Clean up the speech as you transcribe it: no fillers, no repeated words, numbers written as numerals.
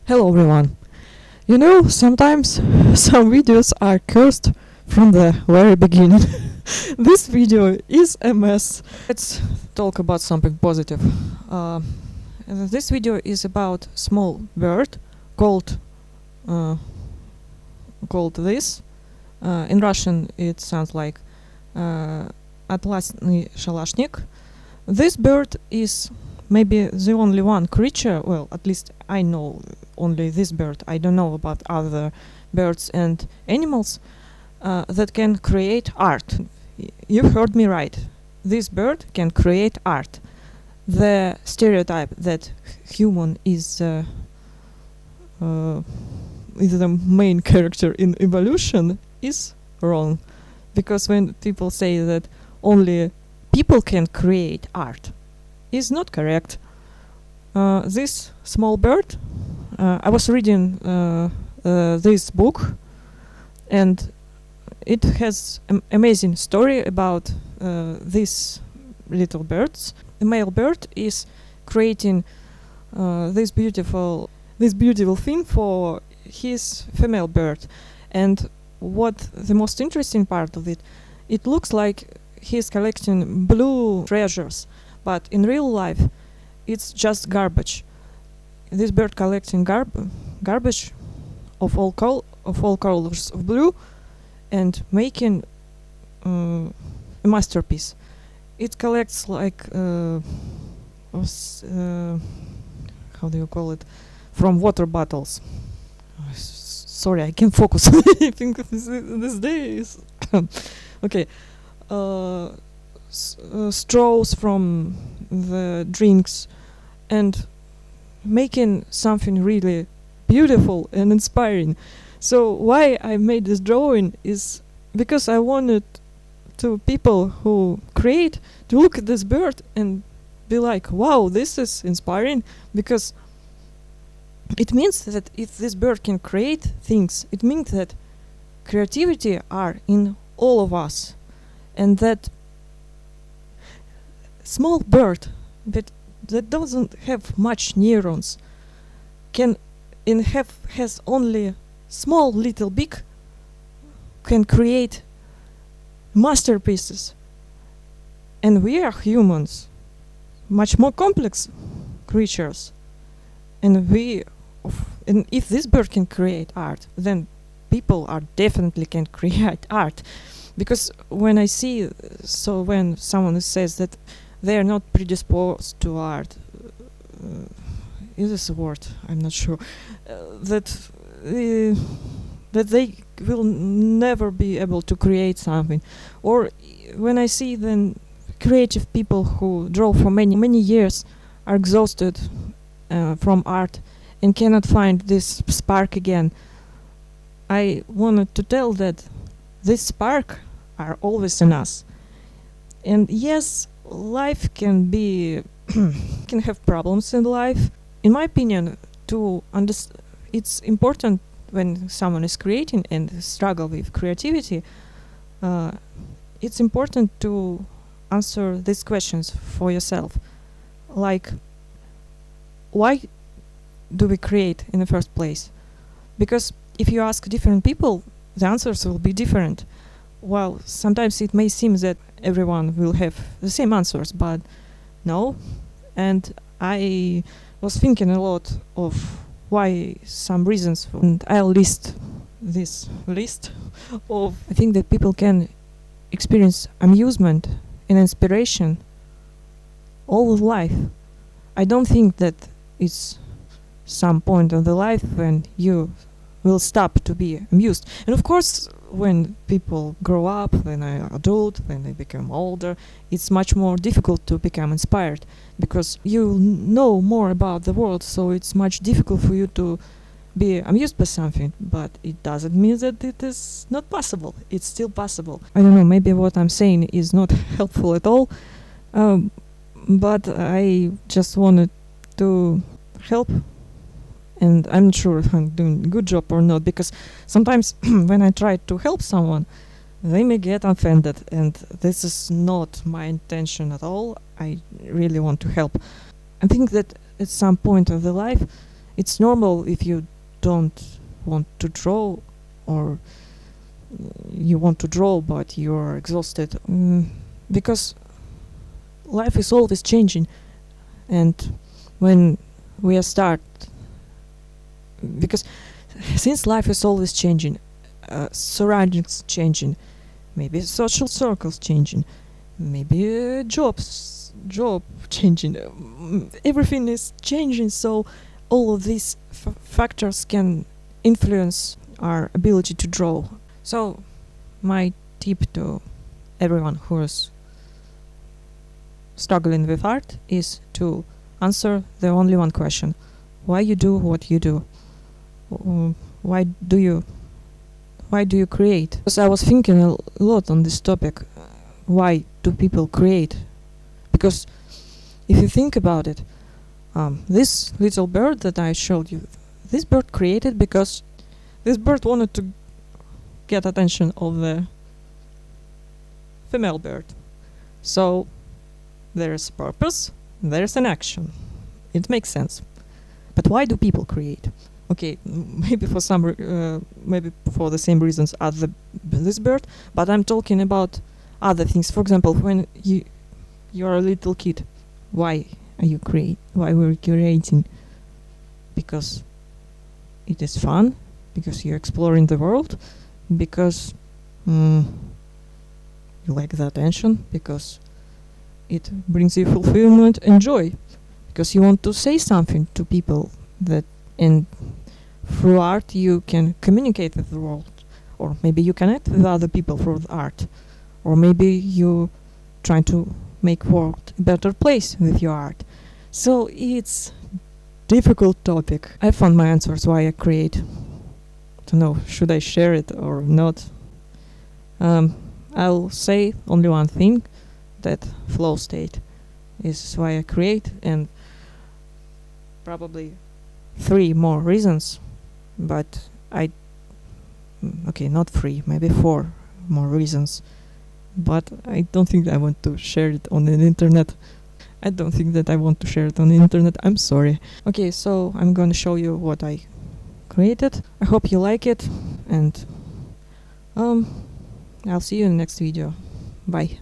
Hello everyone. You know, sometimes some videos are cursed from the very beginning. This video is a mess. Let's talk about something positive. This video is about small bird called uh, this. In Russian it sounds like Atlasny shalashnik. This bird is maybe the only one creature, well, at least I know only this bird, I don't know about other birds and animals, that can create art. You heard me right. This bird can create art. The stereotype that human is the main character in evolution is wrong. Because when people say that only people can create art, is not correct. This small bird, I was reading this book, and it has an amazing story about these little birds. The male bird is creating this beautiful thing for his female bird, and what the most interesting part of it, it looks like he's collecting blue treasures. But in real life, it's just garbage. This bird collecting garbage of all colors of blue and making a masterpiece. It collects like how do you call it? From water bottles. Sorry, I can't focus. I think this day is okay. Straws from the drinks and making something really beautiful and inspiring. So why I made this drawing is because I wanted to people who create to look at this bird and be like, wow, this is inspiring, because it means that if this bird can create things, it means that creativity are in all of us, and that small bird that doesn't have much neurons has only small little beak, can create masterpieces. And we are humans, much more complex creatures, and if this bird can create art, then people are definitely can create art. Because when someone says that they are not predisposed to art, is this a word? I'm not sure. That they will never be able to create something. Or when I see then creative people who draw for many years are exhausted from art and cannot find this spark again, I wanted to tell that this spark are always in us. And yes, life can be can have problems in life. In my opinion, it's important when someone is creating and struggle with creativity. It's important to answer these questions for yourself, like, why do we create in the first place? Because if you ask different people, the answers will be different. Well, sometimes it may seem that everyone will have the same answers, but no. And I was thinking a lot of why some reasons, and I'll list this list of. I think that people can experience amusement and inspiration all of life. I don't think that it's some point of the life when you will stop to be amused. And of course, when people grow up, when they are adult, when they become older, it's much more difficult to become inspired, because you know more about the world, so it's much difficult for you to be amused by something. But it doesn't mean that it is not possible. It's still possible. I don't know, maybe what I'm saying is not helpful at all, but I just wanted to help. And I'm not sure if I'm doing a good job or not, because sometimes when I try to help someone, they may get offended, and this is not my intention at all. I really want to help. I think that at some point of the life, It's normal if you don't want to draw, or you want to draw but you're exhausted, because life is always changing. And when we start, because since life is always changing, surroundings changing, maybe social circles changing, maybe job changing, everything is changing, so all of these factors can influence our ability to draw. So my tip to everyone who is struggling with art is to answer the only one question: why you do what you do? Why do you create? Because I was thinking a lot on this topic. Why do people create? Because if you think about it, this little bird that I showed you, this bird created because this bird wanted to get attention of the female bird. So there's purpose, there's an action. It makes sense. But why do people create? Okay, maybe for maybe for the same reasons as this bird, but I'm talking about other things. For example, when you're a little kid, why why we're creating? Because it is fun, because you're exploring the world, because you like the attention, because it brings you fulfillment and joy, because you want to say something to people, and through art you can communicate with the world, or maybe you connect with other people through the art, or maybe you trying to make world a better place with your art. So it's difficult topic. I found my answers why I create. Don't know, should I share it or not? I'll say only one thing, that flow state is why I create, and probably 3 more reasons, but okay, not 3, maybe 4 more reasons, but I don't think I want to share it on the internet. I don't think that I want to share it on the internet. I'm sorry. Okay, so I'm gonna show you what I created. I hope you like it, and I'll see you in the next video. Bye.